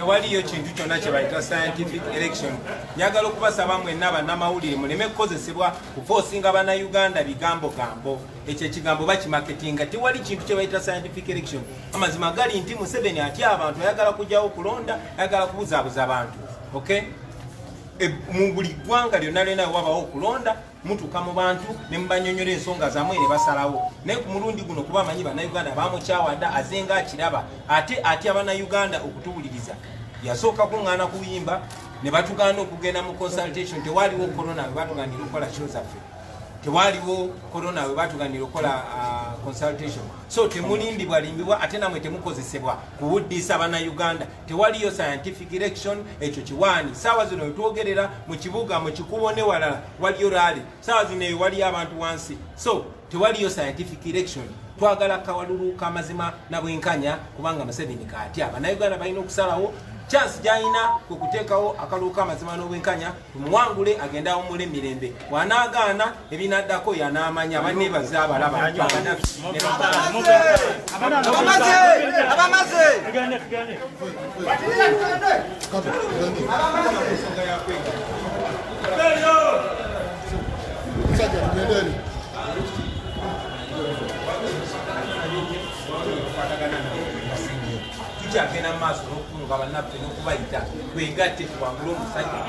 tewaliyo kintu kyonna kye bayita scientific election. Njagala okubasaba mwenna bannamawulire muleme kukozesebwa kufoosinga bannayuganda bigambo-gambo. Ekyo ekigambo bakimaketinga. Tewali kintu kye bayita scientific election. Amazima gali nti Museveni atya abantu, ayagala kujjawo okulonda, ayagala kubuzaabuza abantu. Okay? Mu buli ggwanga lyonna lyonna wabawo okulonda, mutuuka mu bantu ne mubanyonyola ensonga zammwe ne basalawo. Naye ku mulundi guno kuba amanyi bannayuganda bamukyawadda azenga akiraba ate atya bannayuganda okutuwuliriza. Yasooka kuŋŋaana kuyimba ne batugaana okugenda mu consultation. Tewaliwo corona we batuganira okukola show zaffe. Tewaliwo corona we batuganira okukola consultation. So temulimbibwa ate namwe temukozesebwa kuwuddisa bannayuganda. Tewaliyo scientific election, ekyo kiwaani. Saawa zino wetwogerera mu kibuga mu kikubo ne walala waliyo rally. Saawa zino waliyo abantu wansi. So tewaliyo scientific election. Twagala kawalulu kamazima na bwenkanya kubanga Museveni kaatya. Bannayuganda balina okusalawo chance jaina kukuteekawo akalulu kamazima n'obwenkanya tumuwangule agenda awummula emirembe. Bw'anaagaana ebinaddako y'anaamanya banne baze abalaba tukyagenda mu maaso n'okukunga bannaffe n'okubayita twegatte tuwangule omusajja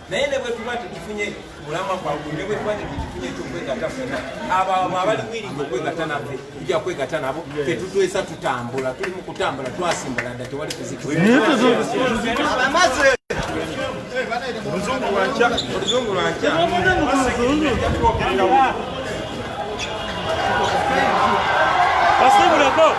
naye ne bwe tuba tetufunye mulama gwagwe ne bwe tuba tetufunye kyokwegatta ffenna abo abali wiringa okwegatta naffe tujja kwegatta nabo tetutwesa tutambula tuli mu kutambula twasimbula dda tewali kuzikiramaze oluzungu lwankya Restez-vous d'accord.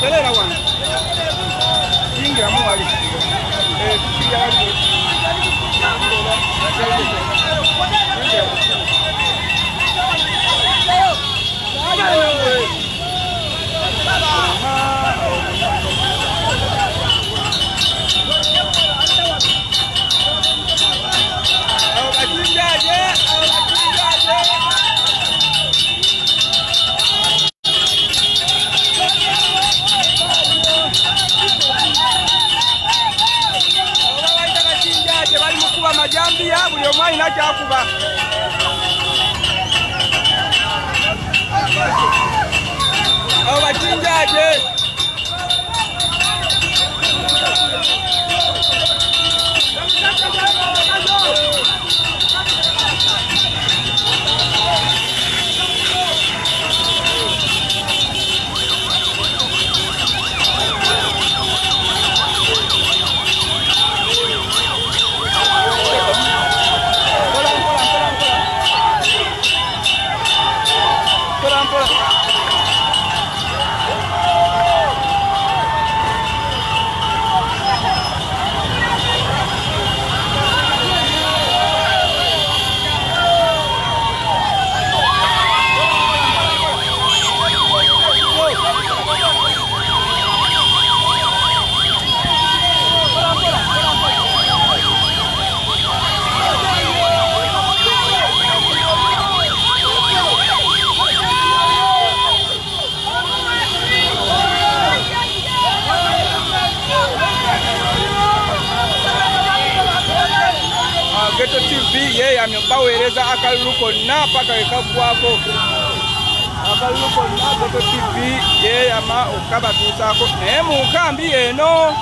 Kelera wana. Ingia mwali. Pia wali. Majambi ya buli omwai nakyakuba abo bachinjaje Geto TV yeye amebawereza akalulu konna paka wekagwako akalulu konna Geto TV yeye ama okabatusako naye mukambi eno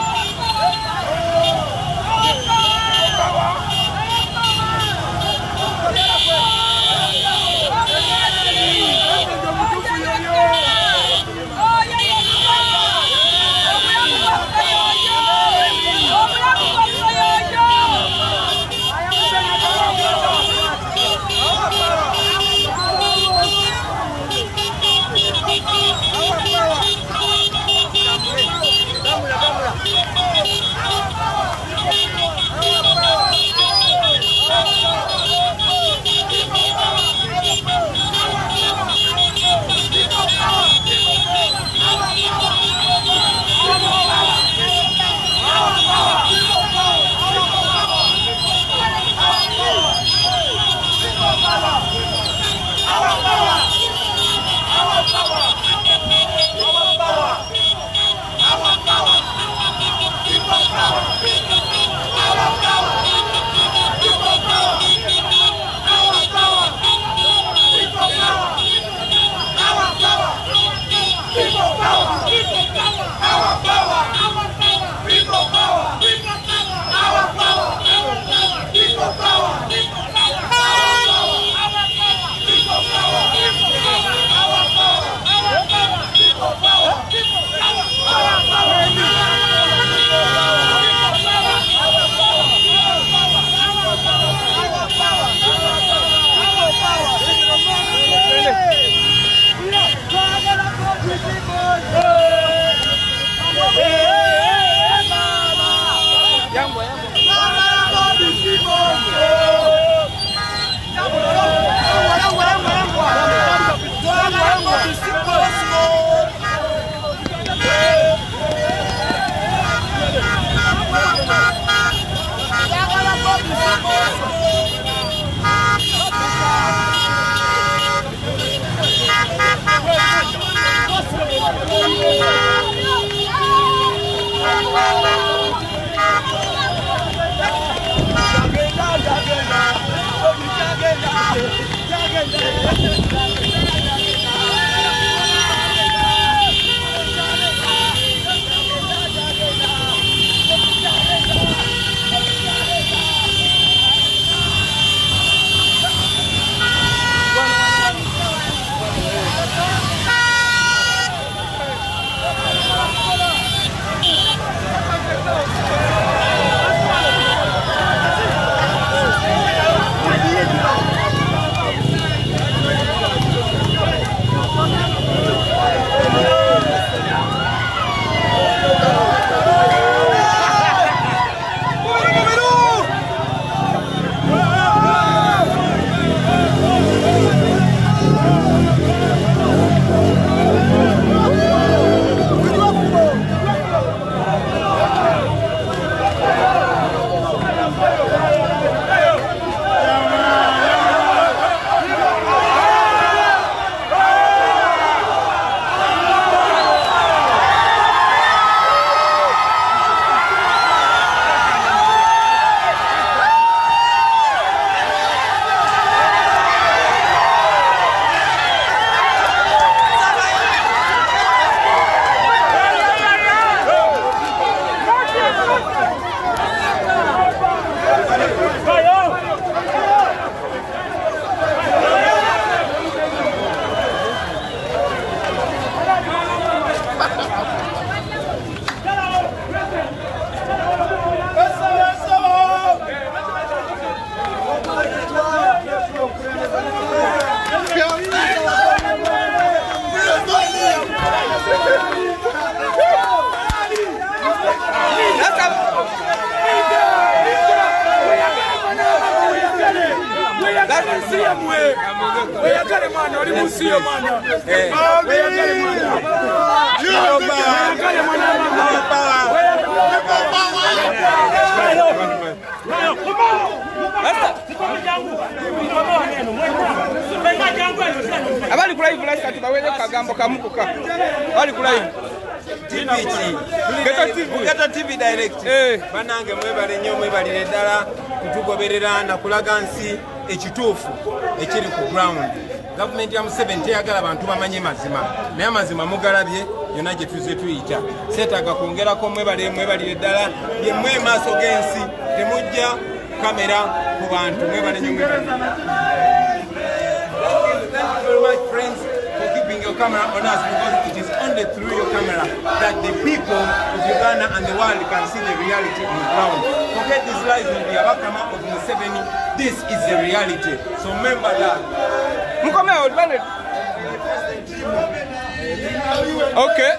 abali kula hivi lasi kati baweze kagambo kamukuka bali kula hivi Geto TV direct banange mwebale nnyo mwebalire ddala kutugoberera na kulaga nsi ekituufu ekiri ku ground. Gavumenti ya Museveni teyagala bantu bamanye mazima naye amazima mugalabye yonna gye tuze tuyita seetaaga kwongerako mwebalire ddala yemmwe maaso g'ensi temujja kamera ku bantu mwebale nnyo Thank you very much, friends, for keeping your camera on us, because it is only through your camera that the people of Uganda and the world can see the reality on the ground. Forget this lies on the Abakama of Museveni. This is the reality. So remember that. Okay.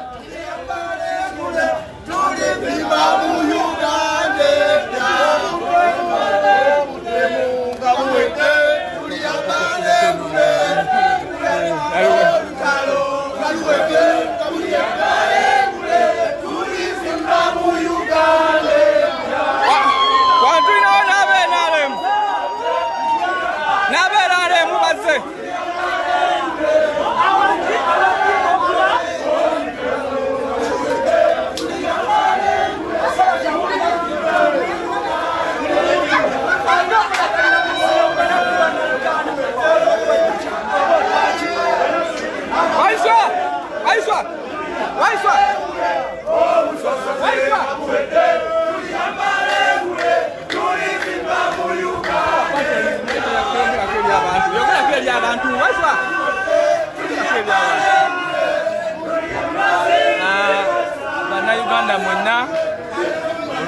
Bannayuganda mwenna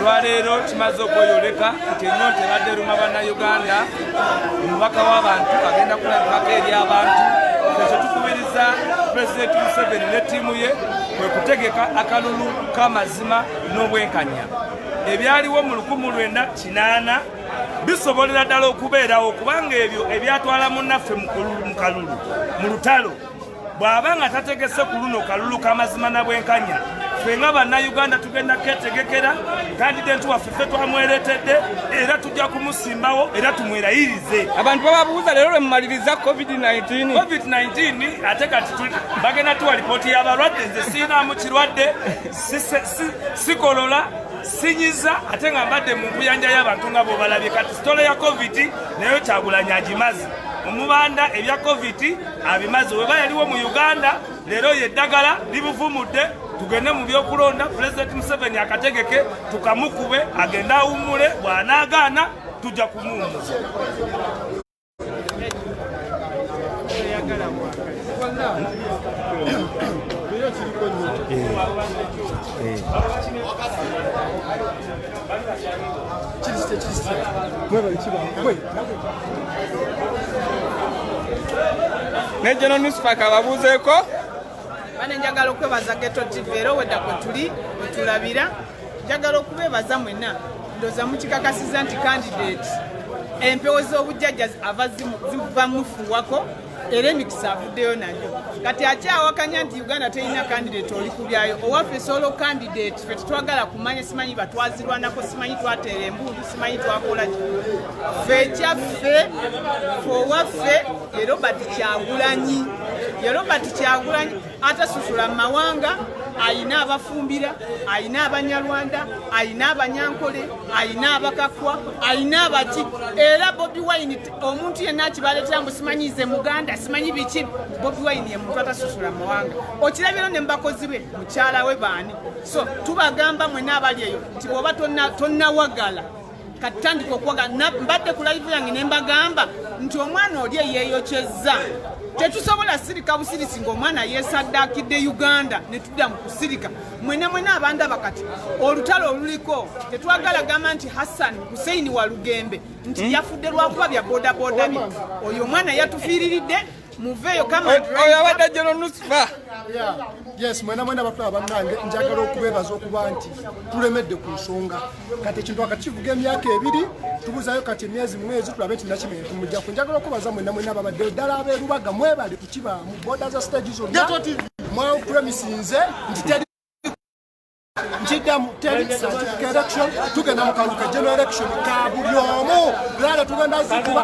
olwaleero kimaze okweyoleka nti ennyo tebadde luma bannayuganda omubaka w'abantu agenda kulabikako eri abantu. Ekyo tukubiriza Pulezidenti Museveni ne ttiimu ye kwe kutegeka akalulu k'amazima n'obwenkanya. Ebyaliwo mu 1980 bisobolera ddala okubeerawo kubanga ebyo ebyatwala munnaffe mu kalulu mu lutalo bw'aba nga tategese ku luno kalulu k'amazima na bwenkanya, ffe nga bannayuganda tugenda ketegekera kandidenti waffe ffe twamweretedde era tujja kumusimbawo era tumwerayirize. Abantu bababuuza leero lwe mumaliriza COVID-19 ate kati bagenda tuwa lipooti y'abalwadde. Nze siinaamu kirwadde sikolola sinyiza ate nga mbadde mu nkuyanja y'abantu nga bw'obalabye. Kati sitole ya COVID nayo Kyagulanyi agimaze, omubanda ebya COVID abimaze. Weba yaliwo mu Uganda leero yeddagala libuvumudde tugende mu byokulonda. Pulezidenti Museveni akategeke tukamukube agenda awummule, bw'anaagaana tujja kumuwummuza. ne General Newspaper babuuzeeko bane njagala okwebaza Geto TV era wedda kwe tuli wetulabira. Njagala okubeebaza mwenna ndooza mukikakasiza nti candidate empewo z'obujjajja ava ziva mufuwako era emikisa avuddeyo nayo. Kati akyawakanya nti Uganda terina candidate oli kubyayo. Owaffe solo candidate ffe tetwagala kumanya, simanyi batwazirwanako, simanyi twateera embuulu, simanyi twakola ki. Ffe ekyaffe owaffe ye Robert Kyagulanyi. Ye Robert Kyagulanyi atasusula mu mawanga, ayina abafumbira, ayina abanyarwanda, ayina abanyankole, ayina abakakwa, ayina abaki. Era Bobi Wine omuntu yenna akibaleetera mbu simanyize Muganda, simanyi biki. Bobi Wine ye muntu atasusula mu mawanga. Okirabiro ne mbakozi be mukyala we baani. So tubagamba mwenna abali eyo nti bw'oba tonnawagala katandika okuwagala. Mbadde ku live yange ne mbagamba nti omwana oli eyeeyokyezza. Tetusobola sirika busirisi ng'omwana yeesaddaakidde Uganda ne tudda mu kusirika. Mwena abantu abakati olutalo oluliko tetwagala gamba nti Hassan Hussein Walugembe nti yafudde lwakuba bya bodaboda bye. Oyo omwana yatufiiriridde muveeyo kama oyo abadde General Nusifa. Yes, mwena batula bannange njagala okubeebaza okuba nti tulemedde ku nsonga kati ekintu akakivuga emyaka 2 tubuzayo kati emyezi mwezi tulabe nti nakimenya tumujja ku njagala okubaza mwena ababadde ddala abeerubaga mwebale kukiba mu boda za stage zonna mwakuemisinze nti teri Njiddamu teri certificate election tugenda mu kaluka general election ka buli omu era tugenda zikuba